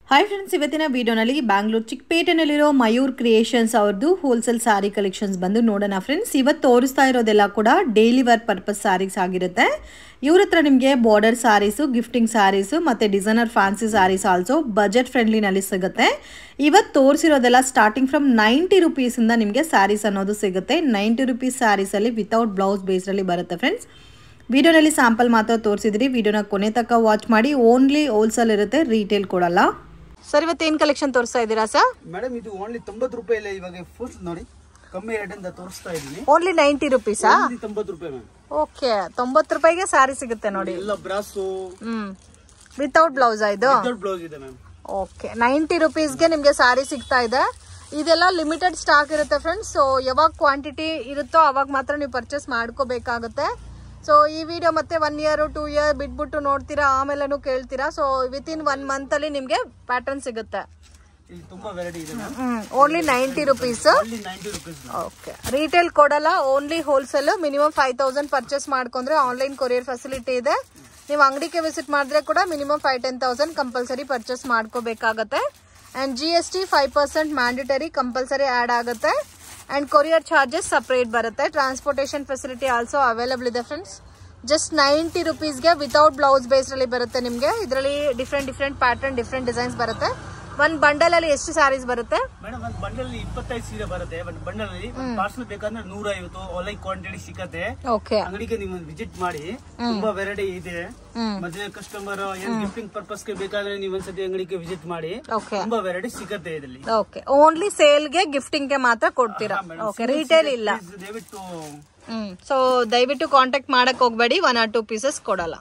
Hi friends, ಇವತ್ತಿನ ವಿಡಿಯೋನಲ್ಲಿ Bangalore ಚಿಕ್ಕಪೇಟೆನಲ್ಲಿರೋ Mayur creations ಅವ್ರದ್ದು ಹೋಲ್ಸೇಲ್ ಸಾರಿ ಕಲೆಕ್ಷನ್ಸ್ ಬಂದು ನೋಡೋಣ ಫ್ರೆಂಡ್ಸ್. ಇವತ್ತು ತೋರಿಸ್ತಾ ಇರೋದೆಲ್ಲ ಕೂಡ ಡೈಲಿ ವೇರ್ ಪರ್ಪಸ್ ಸಾರೀಸ್ ಆಗಿರುತ್ತೆ. ಇವ್ರ ಹತ್ರ ನಿಮಗೆ ಬಾರ್ಡರ್ ಸಾರೀಸು, ಗಿಫ್ಟಿಂಗ್ ಸಾರೀಸು ಮತ್ತು designer fancy saris also budget ಫ್ರೆಂಡ್ಲಿನಲ್ಲಿ ಸಿಗುತ್ತೆ. ಇವತ್ತು ತೋರಿಸಿರೋದೆಲ್ಲ ಸ್ಟಾರ್ಟಿಂಗ್ ಫ್ರಮ್ 90 ರುಪೀಸಿಂದ ನಿಮಗೆ ಸ್ಯಾರೀಸ್ ಅನ್ನೋದು ಸಿಗುತ್ತೆ. 90 ರುಪೀಸ್ ಸ್ಯಾರೀಸಲ್ಲಿ ವಿತೌಟ್ ಬ್ಲೌಸ್ ಬೇಸ್ರಲ್ಲಿ ಬರುತ್ತೆ ಫ್ರೆಂಡ್ಸ್. ವಿಡಿಯೋನಲ್ಲಿ ಸ್ಯಾಂಪಲ್ ಮಾತ್ರ ತೋರಿಸಿದ್ರಿ. ವಿಡಿಯೋನ ಕೊನೆ ತನಕ ವಾಚ್ ಮಾಡಿ. ಓನ್ಲಿ ಹೋಲ್ಸೇಲ್ ಇರುತ್ತೆ, ರೀಟೇಲ್ ಕೊಡಲ್ಲ. ಸರ್, ಇವತ್ತೇನು ಕಲೆಕ್ಷನ್ ತೋರಿಸ್ತಾ ಇದ್ದೀರಾ ಸರ್? ಮೇಡಮ್, ಇದು ಓನ್ಲಿ 90 ರೂಪಾಯಿ ಇಲ್ಲ. ಇವಾಗ ಫುಲ್ ನೋಡಿ, ಕಮ್ಮಿ ರೇಟ್ ಇಂದ ತೋರಿಸ್ತಾ ಇದ್ದೀನಿ. ಓನ್ಲಿ 90 ರುಪೀಸಾ? 90 ರೂಪಾಯಿ ಮ್ಯಾಮ್. ಓಕೆ, 90 ರೂಪಾಯಿಗೆ ಸಾರಿ ಸಿಗುತ್ತೆ ನೋಡಿ. ಎಲ್ಲ ಬ್ರಾಸು ವಿತೌಟ್ ಬ್ಲೌಸ್ ಇದು. ವಿತೌಟ್ ಬ್ಲೌಸ್ ಇದೆ ಮ್ಯಾಮ್. ಓಕೆ, 90 ರುಪೀಸ್ಗೆ ನಿಮಗೆ ಸಾರಿ ಸಿಗ್ತಾ ಇದೆ. ಇದೆಲ್ಲ ಲಿಮಿಟೆಡ್ ಸ್ಟಾಕ್ ಇರುತ್ತೆ ಫ್ರೆಂಡ್ಸ್. ಸೊ ಯಾವಾಗ ಕ್ವಾಂಟಿಟಿ ಇರುತ್ತೋ ಅವಾಗ ಮಾತ್ರ ನೀವು ಪರ್ಚೇಸ್ ಮಾಡ್ಕೋಬೇಕಾಗುತ್ತೆ. ಸೊ ಈ ವಿಡಿಯೋ ಮತ್ತೆ 1 ಇಯರ್ 2 ಇಯರ್ ಬಿಟ್ಬಿಟ್ಟು ನೋಡ್ತೀರಾ, ಆಮೇಲೆನೂ ಕೇಳ್ತೀರಾ. ಸೊ ವಿತಿನ್ 1 ಮಂತ್ ಅಲ್ಲಿ ನಿಮ್ಗೆ ಪ್ಯಾಟರ್ನ್ ಸಿಗುತ್ತೆ. ತುಂಬಾ ವೆರೈಟಿ ಇದೆ. Only 90 rupees. ಓಕೆ, ರೀಟೇಲ್ ಕೊಡಲ್ಲ, ಓನ್ಲಿ ಹೋಲ್ಸೇಲ್. ಮಿನಿಮಮ್ 5000 ಪರ್ಚೇಸ್ ಮಾಡ್ಕೊಂಡ್ರೆ ಆನ್ಲೈನ್ ಕೊರಿಯರ್ ಫೆಸಿಲಿಟಿ ಇದೆ. ನೀವು ಅಂಗಡಿಗೆ ವಿಸಿಟ್ ಮಾಡಿದ್ರೆ ಕೂಡ ಮಿನಿಮಮ್ 5-10,000 ಕಂಪಲ್ಸರಿ ಪರ್ಚೇಸ್ ಮಾಡ್ಕೋಬೇಕಾಗತ್ತೆ. And GST 5% mandatory compulsory add ಆಗುತ್ತೆ. ಅಂಡ್ ಕೊರಿಯರ್ ಚಾರ್ಜಸ್ ಸಪರೇಟ್ ಬರುತ್ತೆ. ಟ್ರಾನ್ಸ್ಪೋರ್ಟೇಷನ್ ಫೆಸಿಲಿಟಿ ಆಲ್ಸೋ ಅವೈಲೇಬಲ್ ಇದೆ ಫ್ರೆಂಡ್ಸ್. ಜಸ್ಟ್ 90 ರುಪೀಸ್ಗೆ ವಿತೌಟ್ ಬ್ಲೌಸ್ ಬೇಸ್ ಅಲ್ಲಿ ಬರುತ್ತೆ ನಿಮಗೆ. ಇದರಲ್ಲಿ ಡಿಫ್ರೆಂಟ್ ಪ್ಯಾಟರ್ನ್, ಡಿಫ್ರೆಂಟ್ ಡಿಸೈನ್ಸ್ ಬರುತ್ತೆ. ಒಂದ್ ಬಂಡಲ್ ಅಲ್ಲಿ ಎಷ್ಟು ಸಾರೀಸ್ ಬರುತ್ತೆ ಮೇಡಮ್? ಒಂದು ಬಂಡಲ್ 25 ಸೀರೆ ಬರುತ್ತೆ. ಒಂದು ಬಂಡಲ್ ಅಲ್ಲಿ ಪಾರ್ಸಲ್ ಬೇಕಂದ್ರೆ 150 ಆನ್ಲೈನ್ ಕ್ವಾಂಟಿಟಿ ಸಿಗುತ್ತೆ. ಓಕೆ, ಅಂಗಡಿಗೆ ನೀವು ವಿಸಿಟ್ ಮಾಡಿ. ತುಂಬಾ ವೆರೈಟಿ ಇದೆ. ಮದುವೆ ಕಸ್ಟಮರ್ ಏನ್ ಗಿಫ್ಟಿಂಗ್ ಪರ್ಪಸ್ ಗೆ ಬೇಕಾದ್ರೆ ನೀವು ಒಂದ್ಸತಿ ಅಂಗಡಿಗೆ ವಿಸಿಟ್ ಮಾಡಿ. ತುಂಬಾ ವೆರೈಟಿ ಸಿಗುತ್ತೆ ಇದರಲ್ಲಿ. ಓಕೆ, ಓನ್ಲಿ ಸೇಲ್ ಗೆ, ಗಿಫ್ಟಿಂಗ್ ಗೆ ಮಾತ್ರ ಕೊಡ್ತೀರಾ? ಓಕೆ, ರಿಟೇಲ್ ಇಲ್ಲ. ಸೊ ದಯವಿಟ್ಟು ಕಾಂಟ್ಯಾಕ್ಟ್ ಮಾಡಕ್ ಹೋಗ್ಬೇಡಿ. 1 or 2 ಪೀಸಸ್ ಕೊಡಲ್ಲ.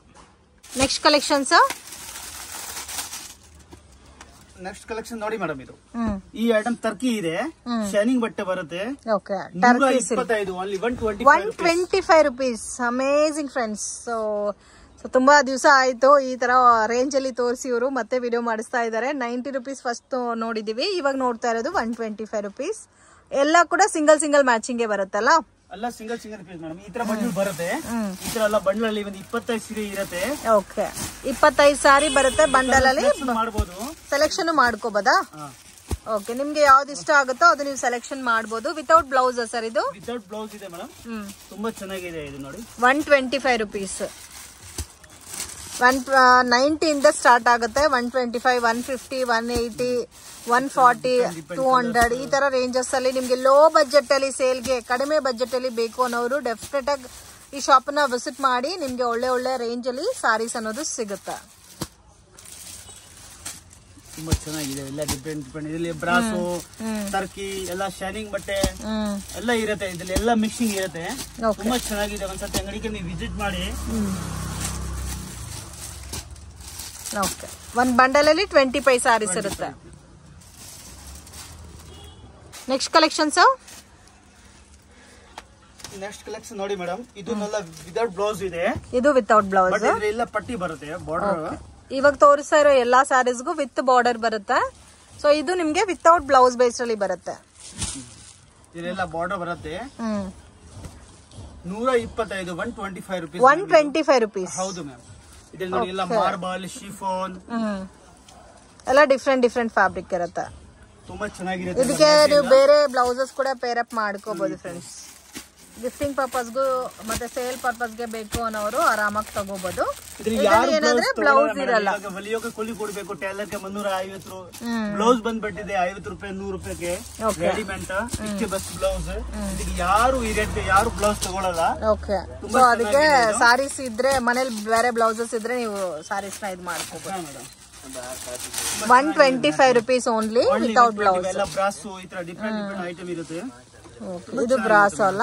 Next collections. ನೆಕ್ಸ್ಟ್ ಕಲೆಕ್ಷನ್ ನೋಡಿ ಮೇಡಮ್, ಇದು ಈ ಐಟಮ್ ಟರ್ಕಿ ಇದೆ. ಶೈನಿಂಗ್ ಬಟ್ಟೆ ಬರುತ್ತೆ. Okay, 125 only 125 rupees. Amazing friends. So ತುಂಬಾ ದಿವಸ ಆಯ್ತು ಈ ತರ ರೇಂಜ್ ಅಲ್ಲಿ ತೋರಿಸಿ ಇವರು ಮತ್ತೆ ವಿಡಿಯೋ ಮಾಡಿಸ್ತಾ ಇದ್ದಾರೆ. 90 ರುಪೀಸ್ ಫಸ್ಟ್ ನೋಡಿದೀವಿ, ಇವಾಗ ನೋಡ್ತಾ ಇರೋದು 125 ರುಪೀಸ್. ಎಲ್ಲ ಕೂಡ ಸಿಂಗಲ್ ಮ್ಯಾಚಿಂಗ್ ಬರುತ್ತಲ್ಲ? ಎಲ್ಲ ಸಿಂಗಲ್ ಪೀಸ್ ಮೇಡಮ್. ಈ ತರ ಬಂಡಲ್ ಬರುತ್ತೆ. ಈ ತರ ಎಲ್ಲ ಬಂಡಲ್ ಅಲ್ಲಿ ಒಂದು 25 ಸೀರೆ ಇರುತ್ತೆ. ಓಕೆ, 25 ಸಾರಿ ಬರುತ್ತೆ ಬಂಡಲ್ ಅಲ್ಲಿ. ಮಾಡಬಹುದು, ಸೆಲೆಕ್ಷನ್ ಮಾಡ್ಕೋಬಹುದಾ? ಓಕೆ, ನಿಮ್ಗೆ ಯಾವ್ದು ಇಷ್ಟ ಆಗುತ್ತೋ ಅದು ನೀವು ಸೆಲೆಕ್ಷನ್ ಮಾಡಬಹುದು. ವಿತೌಟ್ ಬ್ಲೌಸ್ ಸರ್ ಇದು? ವಿತೌಟ್ ಬ್ಲೌಸ್ ಇದೆ ಮೇಡಮ್. ತುಂಬಾ ಚೆನ್ನಾಗಿದೆ ಇದು ನೋಡಿ. 125 ರುಪೀಸ್. 190 ಇಂದ ಸ್ಟಾರ್ಟ್ ಆಗುತ್ತೆ. 125, 150, 180, 140, 200 ಈ ತರ ರೇಂಜಸ್ ಅಲ್ಲಿ ನಿಮ್ಗೆ ಲೋ ಬಜೆಟ್ ಅಲ್ಲಿ, ಸೇಲ್ಗೆ ಕಡಿಮೆ ಬಜೆಟ್ ಅಲ್ಲಿ ಬೇಕು ಅನ್ನೋರು ಡೆಫಿನೆಟ್ ಆಗಿ ಈ ಶಾಪ್ ನ ವಿಸಿಟ್ ಮಾಡಿ. ನಿಮ್ಗೆ ಒಳ್ಳೆ ರೇಂಜ್ ಅಲ್ಲಿ ಸಾರೀಸ್ ಅನ್ನೋದು ಸಿಗುತ್ತೆ. ತುಂಬಾ ಚೆನ್ನಾಗಿದೆ. ಎಲ್ಲ ಡಿಫ್ರೆಂಟ್ ಇದರಲ್ಲಿ ಬ್ರಾಸು, ಟರ್ಕಿ, ಎಲ್ಲ ಶೈನಿಂಗ್ ಬಟ್ಟೆ ಎಲ್ಲ ಇರುತ್ತೆ. ಇದ್ರಲ್ಲಿ ಎಲ್ಲ ಮಿಕ್ಸಿಂಗ್ ಇರುತ್ತೆ. ತುಂಬಾ ಚೆನ್ನಾಗಿದೆ. ಒಂದ್ಸತಿ ಅಂಗಡಿಗೆ ನೀವು ವಿಸಿಟ್ ಮಾಡಿ. ಓಕೆ, ಒಂದ್ ಬಂಡಲ್ ಅಲ್ಲಿ 25 ಸಾರೀಸ್ ಇರುತ್ತೆ. Next collections. ನೆಕ್ಸ್ಟ್ ಕಲೆಕ್ಷನ್ ನೋಡಿ ಮೇಡಮ್, ಇದನ್ನೆಲ್ಲ ವಿತೌಟ್ ಬ್ಲೌಸ್ ಇದೆ. ಇದು ವಿತೌಟ್ ಬ್ಲೌಸ್. ಎಲ್ಲ ಪಟ್ಟಿ ಬರುತ್ತೆ, ಬಾರ್ಡರ್. ಇವಾಗ ತೋರಿಸ್ತಾ ಇರೋ ಎಲ್ಲಾ ಸಾರೀಸ್ಗೂ ವಿತ್ ಬಾರ್ಡರ್ ಬರುತ್ತೆ. ಸೊ ಇದು ನಿಮ್ಗೆ ವಿತೌಟ್ ಬ್ಲೌಸ್ ಬೇಸ್ ಅಲ್ಲಿ ಬರುತ್ತೆ. ಇದೆಲ್ಲ ಬಾರ್ಡರ್ ಬರುತ್ತೆ. 125, 125 ರುಪೀಸ್. 125 ರುಪೀಸ್. ಹೌದು ಮ್ಯಾಮ್. ಇದ್ರಲ್ಲಿ ನೋಡಿ ಎಲ್ಲ ಮಾರ್ಬಲ್, ಶಿಫಾನ್ ಎಲ್ಲ ಡಿಫ್ರೆಂಟ್ ಫ್ಯಾಬ್ರಿಕ್ ಇರುತ್ತೆ. ತುಂಬಾ ಚೆನ್ನಾಗಿರುತ್ತೆ. ಇದಕ್ಕೆ ನೀವು ಬೇರೆ ಬ್ಲೌಸಸ್ ಕೂಡ ಪೇರ್ ಅಪ್ ಮಾಡ್ಕೋಬಹುದು ಫ್ರೆಂಡ್ಸ್. ಗಿಫ್ಟಿಂಗ್ ಪರ್ಪಸ್ಗೂ ಮತ್ತೆ ಸೇಲ್ ಪರ್ಪಸ್ಗೆ ಬೇಕು ಅನ್ನೋರು ಆರಾಮಾಗಿ ತಗೋಬಹುದು. ಏನಂದ್ರೆ ಬ್ಲೌಸ್ ಇರಲ್ಲ. ಹೊಲಿಯೋಕೆ ಕೂಲಿ ಕೊಡ್ಬೇಕು. ಟೈಲರ್ಗೆ 350. ಬ್ಲೌಸ್ ಬಂದ್ಬಿಟ್ಟಿದೆ 50 ರೂಪಾಯಿ, 100 ರೂಪಾಯಿಗೆ ರೆಡಿಮೇಡ್. ಇಷ್ಟೇ ಬಸ್ ಬ್ಲೌಸ್. ಇದಕ್ಕೆ ಯಾರು ಈ ರೇಟ್ಗೆ ಯಾರು ಬ್ಲೌಸ್ ತಗೊಳಲ್ಲ. ಓಕೆ, ಸೊ ಅದಕ್ಕೆ ಸಾರೀಸ್ ಇದ್ರೆ ಮನೇಲಿ ಬೇರೆ ಬ್ಲೌಸಸ್ ಇದ್ರೆ ನೀವು ಸಾರೀಸ್ ನ ಇದು ಮಾಡ್ಕೋಬಹುದು. 125 ರುಪೀಸ್ ಓನ್ಲಿ ವಿತೌಟ್ ಬ್ಲೌಸ್. ಎಲ್ಲ ಬ್ರಾಸು ಈ ತರ ಡಿಫ್ರೆಂಟ್ ಐಟಮ್ ಇರುತ್ತೆ. ಇದು ಬ್ರಾಸ್ ಅಲ್ಲ?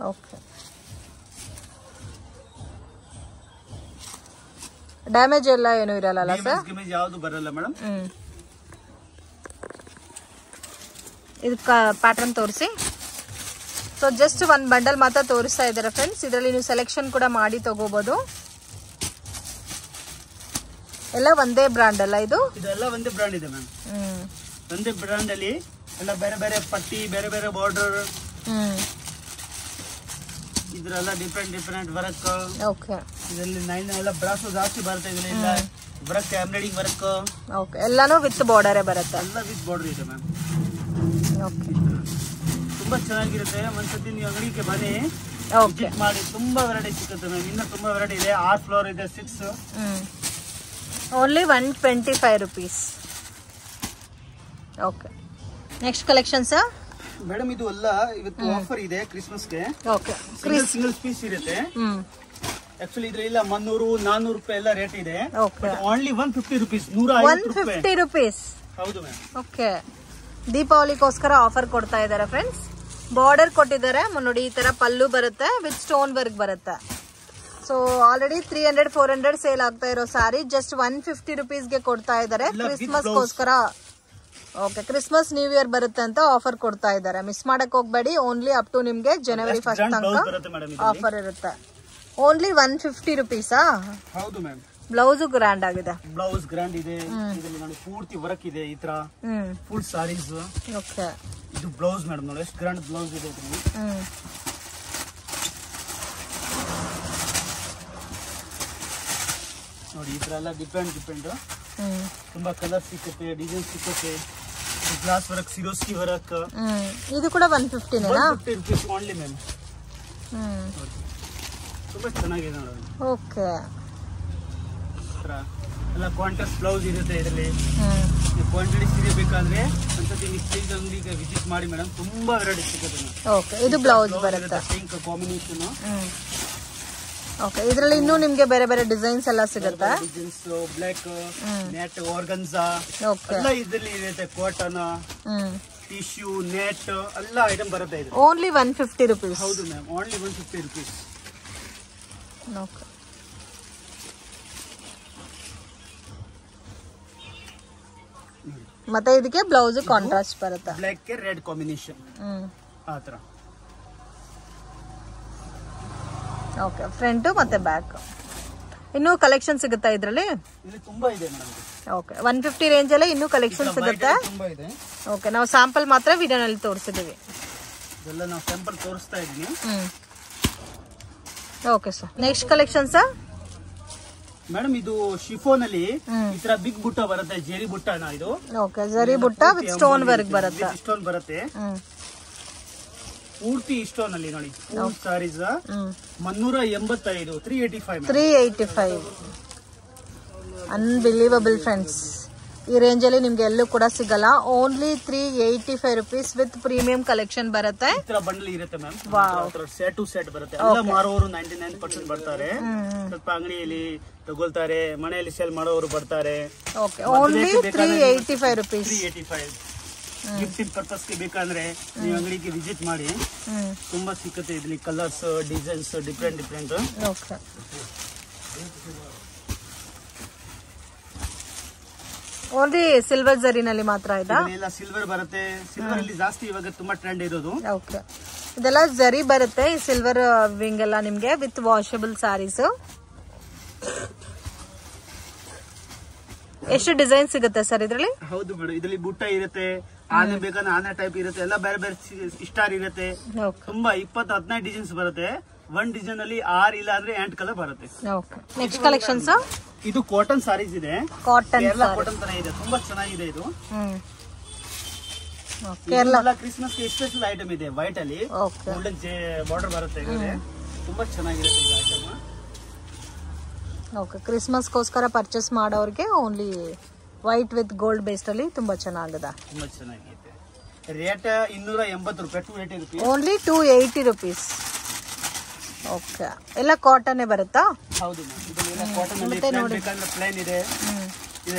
ಓಕೆ, ಡ್ಯಾಮೇಜ್ ಎಲ್ಲ ಏನು ಇರಲ್ಲ ಸರ್? ಯಾವುದು ಬರಲ್ಲ ಮೇಡಮ್. ಇದು ಪ್ಯಾಟರ್ನ್ ತೋರಿಸಿ. ಸೊ ಜಸ್ಟ್ ಒಂದ್ ಬಂಡಲ್ ಮಾತ್ರ ತೋರಿಸ್ತಾ ಇದ್ದಾರೆ ಫ್ರೆಂಡ್ಸ್. ಇದರಲ್ಲಿ ನೀವು ಸೆಲೆಕ್ಷನ್ ಕೂಡ ಮಾಡಿ ತಗೋಬಹುದು. ಎಲ್ಲ ಒಂದೇ ಬ್ರಾಂಡ್ ಅಲ್ಲ ಇದು? ಇದೆಲ್ಲ ಒಂದೇ ಬ್ರಾಂಡ್ ಇದೆ ಮ್ಯಾಮ್. ಒಂದೇ ಬ್ರಾಂಡ್ ಅಲ್ಲಿ ಎಲ್ಲ ಬೇರೆ ಬೇರೆ ಪಟ್ಟಿ, ಬೇರೆ ಬೇರೆ ಬಾರ್ಡರ್. ಇದ್ರೆಲ್ಲ ಡಿಫ್ರೆಂಟ್ ವರ್ಕ್. ಓಕೆ, ಇದರಲ್ಲಿ 9 ಎಲ್ಲ ಬ್ರಾಸೋ ಜಾಸ್ತಿ ಬರುತ್ತೆ. ಇದರಿಂದ ವರ್ಕ್ ಎಂಬ್ರಾಯ್ಡಿಂಗ್ ವರ್ಕ್. ಓಕೆ, ಎಲ್ಲಾನು ವಿತ್ ಬಾರ್ಡರೇ ಬರುತ್ತೆ. ಎಲ್ಲ ವಿತ್ ಬಾರ್ಡರ್ ಇದೆ ಮ್ಯಾಮ್. ಓಕೆ, ತುಂಬಾ ಚೆನ್ನಾಗಿರುತ್ತೆ. ಒಂದ್ಸತಿ ನೀವು ಅಂಗಡಿಗೆ ಬನ್ನಿ, ಓಕೆ ಮಾಡಿ. ತುಂಬಾ ವೆರೈಟಿ ಸಿಗುತ್ತೆ ಮ್ಯಾಮ್. ಇನ್ನ ತುಂಬಾ ವೆರೈಟಿ ಇದೆ. 6 ಫ್ಲೋರ್ ಇದೆ, 6. Only 125 rupees. Okay, next collection sir. Madam ಇದು ಎಲ್ಲ ಇವತ್ತು ಆಫರ್ ಇದೆ ಕ್ರಿಸ್ಮಸ್ಗೆ. ಓಕೆ, ಸಿಂಗಲ್ ಪೀಸ್ ಇರುತ್ತೆ. ಆಕ್ಚುಲಿ ಇದ್ರೆಲ್ಲ 300-400 ರೂಪಾಯಿ ಎಲ್ಲ ರೇಟ್ ಇದೆ. Only 150 rupees. 150 rupees. ಹೌದು ಮ್ಯಾಮ್. ಓಕೆ, ದೀಪಾವಳಿಗೋಸ್ಕರ ಆಫರ್ ಕೊಡ್ತಾ ಇದ್ದಾರೆ ಫ್ರೆಂಡ್ಸ್. ಬಾರ್ಡರ್ ಕೊಟ್ಟಿದ್ದಾರೆ ನೋಡಿ, ಈ ತರ ಪಲ್ಲು ಬರುತ್ತೆ ವಿತ್ ಸ್ಟೋನ್ ವರ್ಕ್ ಬರುತ್ತೆ. ಸೊ ಆಲ್ರೆಡಿ 300-400 ಸೇಲ್ ಆಗ್ತಾ ಇರೋ ಸಾರಿ ಜಸ್ಟ್ 150 rupeesಗೆ ಕೊಡ್ತಾ ಇದ್ದಾರೆ ಕ್ರಿಸ್ಮಸ್ಗೋಸ್ಕರ. ಓಕೆ, ಕ್ರಿಸ್ಮಸ್ ನ್ಯೂ ಇಯರ್ ಬರುತ್ತೆ ಅಂತ ಆಫರ್ ಕೊಡ್ತಾ ಇದ್ದಾರೆ. ಮಿಸ್ ಮಾಡಕ್ ಹೋಗ್ಬೇಡಿ. ಓನ್ಲಿ ಅಪ್ ಟು ನಿಮ್ಗೆ January 1st ತನಕ ಆಫರ್ ಇರುತ್ತೆ. Only 150 rupees. ಹೌದು ಮ್ಯಾಮ್. ಬ್ಲೌಸ್ ಗ್ರ್ಯಾಂಡ್ ಆಗಿದೆ. ಬ್ಲೌಸ್ ಗ್ರ್ಯಾಂಡ್ ಇದೆ. ಇದರಲ್ಲಿ ನೋಡಿ ಪೂರ್ತಿ ವರ್ಕ್ ಇದೆ. ಈ ತರ ಫುಲ್ ಸಾರೀಸ್. ಓಕೆ, ಇದು ಬ್ಲೌಸ್ ಮೇಡಮ್ ನೋಡಿ ಎಷ್ಟು ಗ್ರ್ಯಾಂಡ್ ಬ್ಲೌಸ್ ಇದೆ. ನೋಡಿ ಈ ತರ ಎಲ್ಲ ಡಿಫ್ರೆಂಟ್ ತುಂಬಾ ಕಲರ್ ಸಿಕ್ಕುತ್ತೆ, ಡಿಸೈನ್ ಸಿಕ್ಕುತ್ತೆ. Glass work, ಸಿರೋಸ್ಕಿ work. ಇದು ಕೂಡ 150 rupees ಓನ್ಲಿ ಮ್ಯಾಮ್. ತುಂಬಾ ಚೆನ್ನಾಗಿದೆ ನೋಡಿ. ಓಕೆ, ಎಲ್ಲ ಕಾಂಟ್ರಾಸ್ಟ್ ಬ್ಲೌಸ್ ಇರುತ್ತೆ ಇದರಲ್ಲಿ. ಕ್ವಾಂಟಿಟಿ ಸಿಗಬೇಕಾದ್ರೆ ಒಂದ್ಸತಿ ಮಿಸ್ಟೇಕ್ ಅಂಗಡಿಗೆ ವಿಸಿಟ್ ಮಾಡಿ ಮೇಡಮ್. ತುಂಬಾ ವೆರೈಟಿ ಸಿಗುತ್ತೆ. ಓಕೆ, ಇದು ಬ್ಲೌಸ್ ಬರುತ್ತೆ. Pink combination. ಓಕೆ, ಇದರಲ್ಲಿ ಇನ್ನೂ ನಿಮ್ಗೆ ಬೇರೆ ಬೇರೆ ಡಿಸೈನ್ಸ್ ಎಲ್ಲ ಸಿಗುತ್ತೆ. ಡಿಸೈನ್ಸ್ ಬ್ಲಾಕ್, ನೆಟ್, ಆರ್ಗನ್ಸಾ ಎಲ್ಲ ಇದರಲ್ಲಿ ಇರುತ್ತೆ. ಕಾಟನ್, ಟಿಶ್ಯೂ, ನೆಟ್ ಎಲ್ಲ ಐಟಮ್ ಬರುತ್ತೆ. ಇದು ಓನ್ಲಿ 150 rupees. ಹೌದು ಮ್ಯಾಮ್, ಓನ್ಲಿ 150 rupees. ಓಕೆ, ಮತ್ತೆ ಇದಕ್ಕೆ ಬ್ಲೌಸ್ ಕಾಂಟ್ರಾಸ್ಟ್ ಬರುತ್ತೆ. ಬ್ಲಾಕ್ ಗೆ ರೆಡ್ ಕಾಂಬಿನೇಷನ್ ಆತರ. ಓಕೆ, ಫ್ರಂಟ್ ಮತ್ತೆ ಬ್ಯಾಕ್. ಇನ್ನೂ ಕಲೆಕ್ಷನ್ ಸಿಗುತ್ತಾ ಇದ್ರಲ್ಲಿ? ಇಲ್ಲಿ ತುಂಬಾ ಇದೆ ಮೇಡಮ್. ಓಕೆ, 150 ರೇಂಜ್ ಅಲ್ಲಿ ಇನ್ನೂ ಕಲೆಕ್ಷನ್ ಸಿಗುತ್ತೆ. ತುಂಬಾ ಇದೆ. ಓಕೆ, ನಾವು ಸ್ಯಾಂಪಲ್ ಮಾತ್ರ ವಿಡಿಯೋನಲ್ಲಿ ತೋರಿಸಿದೀವಿ. ಇದೆಲ್ಲ ನಾವು ಸ್ಯಾಂಪಲ್ ತೋರಿಸ್ತಾ ಇದೀನಿ. Okay sir, next collection sir. Madam ಇದು ಶಿಫೋನ್ ಅಲ್ಲಿ ಈ ತರ ಬಿಗ್ ಬುಟ್ಟ ಬರುತ್ತೆ. ಜೆರಿ ಬುಟ್ಟನ ಇದು. ಓಕೆ, ಜರಿ ಬುಟ್ಟ ವಿತ್ ಸ್ಟೋನ್ ವರ್ಕ್ ಬರುತ್ತೆ. ಸ್ಟೋನ್ ಬರುತ್ತೆ ಪೂರ್ತಿ ಸ್ಟೋನ್ ಅಲ್ಲಿ ನೋಡಿ. ಫುಲ್ ಸಾರೀಸ್ 385, 385. Unbelievable friends. ಈ ರೇಂಜ್ ಅಲ್ಲಿ ನಿಮ್ಗೆ ಎಲ್ಲೂ ಕೂಡ ಸಿಗಲ್ಲ. Only 385 rupees with premium collection ಬರುತ್ತೆ. ಈ ತರ ಬಂಡಲ್ ಇರುತ್ತೆ ಮ್ಯಾಮ್. ಸೆಟ್ ಟು ಸೆಟ್ ಬರುತ್ತೆ. ಎಲ್ಲ ಮಾರೋರು 99% ಬರ್ತಾರೆ. ಸ್ವಲ್ಪ ಅಂಗಡಿಯಲ್ಲಿ ತಗೊಳ್ತಾರೆ, ಮನೆಯಲ್ಲಿ ಸೇಲ್ ಮಾಡೋರು ಬರ್ತಾರೆ. Okay, only 385 rupees. 385. Gifting purpose ಗೆ ಬೇಕಂದ್ರೆ ನೀವು ಅಂಗಡಿಗೆ ವಿಸಿಟ್ ಮಾಡಿ. ತುಂಬಾ ಸಿಕ್ಕುತ್ತೆ ಇದರಲ್ಲಿ colours, designs different. Okay, only silver ಜರಿನಲ್ಲಿ ಮಾತ್ರ ಇದೆ. ಸಿಲ್ವರ್ ಬರುತ್ತೆ. ಸಿಲ್ವರ್ ಅಲ್ಲಿ ಜಾಸ್ತಿ ಇವಾಗ ತುಂಬಾ ಟ್ರೆಂಡ್ ಇರೋದು. ಓಕೆ, ಇದೆಲ್ಲ ಜರಿ ಬರುತ್ತೆ. ಈ ಸಿಲ್ವರ್ ವಿಂಗ್ ಎಲ್ಲ ನಿಮ್ಗೆ ವಿತ್ ವಾಷಬಲ್ ಸಾರೀಸ್. ಎಷ್ಟು ಡಿಸೈನ್ ಸಿಗುತ್ತೆ ಸರ್ ಇದರಲ್ಲಿ? ಹೌದು ಮೇಡಮ್, ಇದರಲ್ಲಿ ಬುಟ್ಟ ಇರುತ್ತೆ, ಆನೆ ಬೇಕಂದ್ರೆ ಆನೆ ಟೈಪ್ ಇರುತ್ತೆ, ಎಲ್ಲ ಬೇರೆ ಬೇರೆ ಸ್ಟಾರ್ ಇರುತ್ತೆ. ತುಂಬಾ 20-15 ಡಿಸೈನ್ಸ್ ಬರುತ್ತೆ. ಒಂದ್ ಡಿಸೈನ್ ಅಲ್ಲಿ 6 ಇಲ್ಲ ಅಂದ್ರೆ 8 ಕಲರ್ ಬರುತ್ತೆ. Next collections. ಇದು ಕಾಟನ್ ಸಾರೀಸ್ ಇದೆ. ಕಾಟನ್ ತರ ಇದೆ. ತುಂಬಾ ಚೆನ್ನಾಗಿದೆ ಇದು. ಕೇರಳ ಕ್ರಿಸ್ಮಸ್ ಗೆ ಸ್ಪೆಷಲ್ ಐಟಮ್ ಇದೆ. ವೈಟ್ ಅಲ್ಲಿ ಗೋಲ್ಡನ್ ಬಾರ್ಡರ್ ಬರುತ್ತೆ. ತುಂಬಾ ಚೆನ್ನಾಗಿರುತ್ತೆ ಈ ಐಟಮ್. ಓಕೆ, ಕ್ರಿಸ್ಮಸ್ಗೋಸ್ಕರ ಪರ್ಚೇಸ್ ಮಾಡೋರಿಗೆ only white with gold based ಅಲ್ಲಿ ತುಂಬಾ ಚೆನ್ನಾಗಿದೆ. ತುಂಬಾ ಚೆನ್ನಾಗಿದೆ. ರೇಟ್ 280 ರೂಪಾಯಿ, 280 rupees. Only 280 rupees. ಓಕೆ, ಎಲ್ಲ ಕಾಟನ್ ಬರುತ್ತಾ? ಹೌದು ಮ್ಯಾಮ್, ಇದೆಲ್ಲ ಕಾಟನ್ ಅಲ್ಲಿ. ಪ್ಲೇನ್ ಬೇಕಂದ್ರೆ ಪ್ಲೇನ್ ಇದೆ.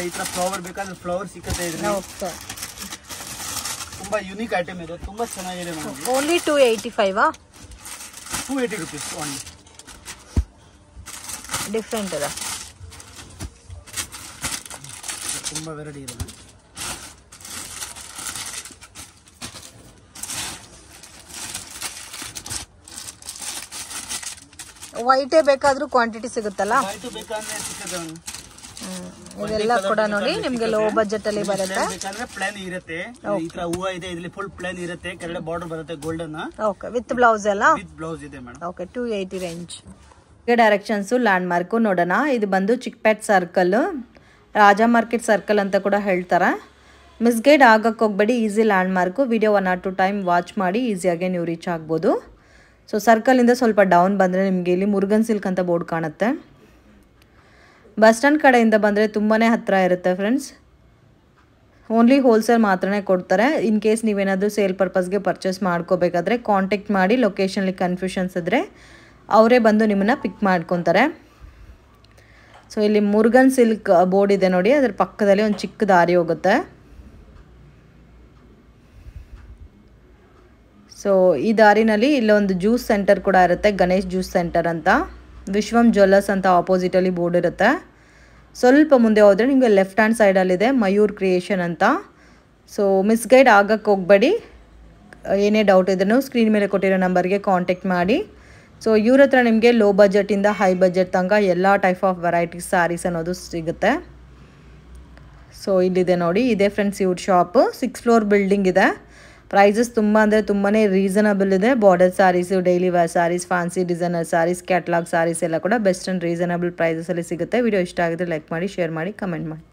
ಈ ತರ ಫ್ಲವರ್ ಬೇಕಂದ್ರೆ ಫ್ಲವರ್ ಸಿಗುತ್ತೆ ಇದರಲ್ಲಿ. ಓಕೆ, ತುಂಬಾ ಯೂನಿಕ್ ಐಟಮ್ ಇದೆ. ತುಂಬಾ ಚೆನ್ನಾಗಿದೆ ma'am. Only 285. 280 rupees only. Different ಇದೆ. ತುಂಬಾ ವೆರೈಟಿ ಇದೆ. ವೈಟೇ ಬೇಕಾದ್ರೂ ಕ್ವಾಂಟಿಟಿ ಸಿಗುತ್ತಲ್ಲ? ವೈಟ್ ಬೇಕಾದ್ರೆ ಸಿಗುತ್ತೆ. ಇದೆಲ್ಲ ಕೂಡ ನೋಡಿ ನಿಮ್ಗೆ ಲೋ ಬಜೆಟ್ ಅಲ್ಲಿ ಬರುತ್ತೆ. ಬೇಕಂದ್ರೆ ಪ್ಲಾನ್ ಇರುತ್ತೆ, ಈ ತರ ಹೂವ ಇದೆ, ಇದ್ರಲ್ಲಿ ಫುಲ್ ಪ್ಲಾನ್ ಇರುತ್ತೆ, ಕೆಳಗಡೆ ಬಾರ್ಡರ್ ಬರುತ್ತೆ ಗೋಲ್ಡನ್. ಓಕೆ, ವಿತ್ ಬ್ಲೌಸ್ ಎಲ್ಲ ವಿತ್ ಬ್ಲೌಸ್ ಇದೆ madam. Okay, 280 range. Directions land mark ನೋಡೋಣ. ಇದು ಬಂದು Chickpet circle, Raja market circle ಅಂತ ಕೂಡ ಹೇಳ್ತಾರೆ. ಮಿಸ್ಗೈಡ್ ಆಗಕ್ಕೆ ಹೋಗ್ಬೇಡಿ, easy land mark. Video 1 or 2 time watch ಮಾಡಿ ಈಸಿಯಾಗಿ ನೀವು ರೀಚ್ ಆಗ್ಬೋದು. ಸೊ ಸರ್ಕಲಿಂದ ಸ್ವಲ್ಪ ಡೌನ್ ಬಂದರೆ ನಿಮಗೆ ಇಲ್ಲಿ ಮುರುಗನ್ ಸಿಲ್ಕ್ ಅಂತ ಬೋರ್ಡ್ ಕಾಣುತ್ತೆ. ಬಸ್ ಸ್ಟ್ಯಾಂಡ್ ಕಡೆಯಿಂದ ಬಂದರೆ ತುಂಬಾ ಹತ್ತಿರ ಇರುತ್ತೆ ಫ್ರೆಂಡ್ಸ್. ಓನ್ಲಿ ಹೋಲ್ಸೇಲ್ ಮಾತ್ರನೇ ಕೊಡ್ತಾರೆ. ಇನ್ ಕೇಸ್ ನೀವೇನಾದರೂ ಸೇಲ್ ಪರ್ಪಸ್ಗೆ ಪರ್ಚೇಸ್ ಮಾಡ್ಕೋಬೇಕಾದ್ರೆ ಕಾಂಟ್ಯಾಕ್ಟ್ ಮಾಡಿ. ಲೊಕೇಶನ್ಲಿ ಕನ್ಫ್ಯೂಷನ್ಸ್ ಇದ್ದರೆ ಅವರೇ ಬಂದು ನಿಮ್ಮನ್ನು ಪಿಕ್ ಮಾಡ್ಕೊತಾರೆ. ಸೊ ಇಲ್ಲಿ ಮುರುಗನ್ ಸಿಲ್ಕ್ ಬೋರ್ಡ್ ಇದೆ ನೋಡಿ, ಅದರ ಪಕ್ಕದಲ್ಲಿ ಒಂದು ಚಿಕ್ಕ ದಾರಿ ಹೋಗುತ್ತೆ. ಸೊ ಈ ದಾರಿನಲ್ಲಿ ಇಲ್ಲೊಂದು ಜ್ಯೂಸ್ ಸೆಂಟರ್ ಕೂಡ ಇರುತ್ತೆ, ಗಣೇಶ್ ಜ್ಯೂಸ್ ಸೆಂಟರ್ ಅಂತ. ವಿಶ್ವಂ ಜ್ಯುವೆಲ್ಲರ್ಸ್ ಅಂತ ಆಪೋಸಿಟಲ್ಲಿ ಬೋರ್ಡ್ ಇರುತ್ತೆ. ಸ್ವಲ್ಪ ಮುಂದೆ ಹೋದರೆ ನಿಮಗೆ ಲೆಫ್ಟ್ ಹ್ಯಾಂಡ್ ಸೈಡಲ್ಲಿದೆ ಮಯೂರ್ ಕ್ರಿಯೇಷನ್ ಅಂತ. ಸೊ ಮಿಸ್ಗೈಡ್ ಆಗಕ್ಕೆ ಹೋಗಬೇಡಿ. ಏನೇ ಡೌಟ್ ಇದ್ರೂ ಸ್ಕ್ರೀನ್ ಮೇಲೆ ಕೊಟ್ಟಿರೋ ನಂಬರ್ಗೆ ಕಾಂಟ್ಯಾಕ್ಟ್ ಮಾಡಿ. ಸೊ ಇವ್ರ ಹತ್ರ ನಿಮಗೆ ಲೋ ಬಜೆಟಿಂದ ಹೈ ಬಜೆಟ್ ತನಕ ಎಲ್ಲ ಟೈಪ್ ಆಫ್ ವೆರೈಟೀಸ್ ಸ್ಯಾರೀಸ್ ಅನ್ನೋದು ಸಿಗುತ್ತೆ. ಸೊ ಇಲ್ಲಿದೆ ನೋಡಿ, ಇದೇ ಫ್ರೆಂಡ್ಸ್ ಇವ್ರ ಶಾಪು. 6 ಫ್ಲೋರ್ ಬಿಲ್ಡಿಂಗ್ ಇದೆ. ಪ್ರೈಸಸ್ ತುಂಬ ಅಂದರೆ ತುಂಬಾ ರೀಸನಬಲ್ ಇದೆ. Border saris, daily wear saris, fancy designer saris, catalogue saris ಎಲ್ಲ ಕೂಡ ಬೆಸ್ಟ್ ಆ್ಯಂಡ್ ರೀಸನಬಲ್ ಪ್ರೈಸಸಲ್ಲಿ ಸಿಗುತ್ತೆ. ವಿಡಿಯೋ ಇಷ್ಟ ಆಗಿದ್ರೆ ಲೈಕ್ ಮಾಡಿ, ಶೇರ್ ಮಾಡಿ, ಕಮೆಂಟ್ ಮಾಡಿ.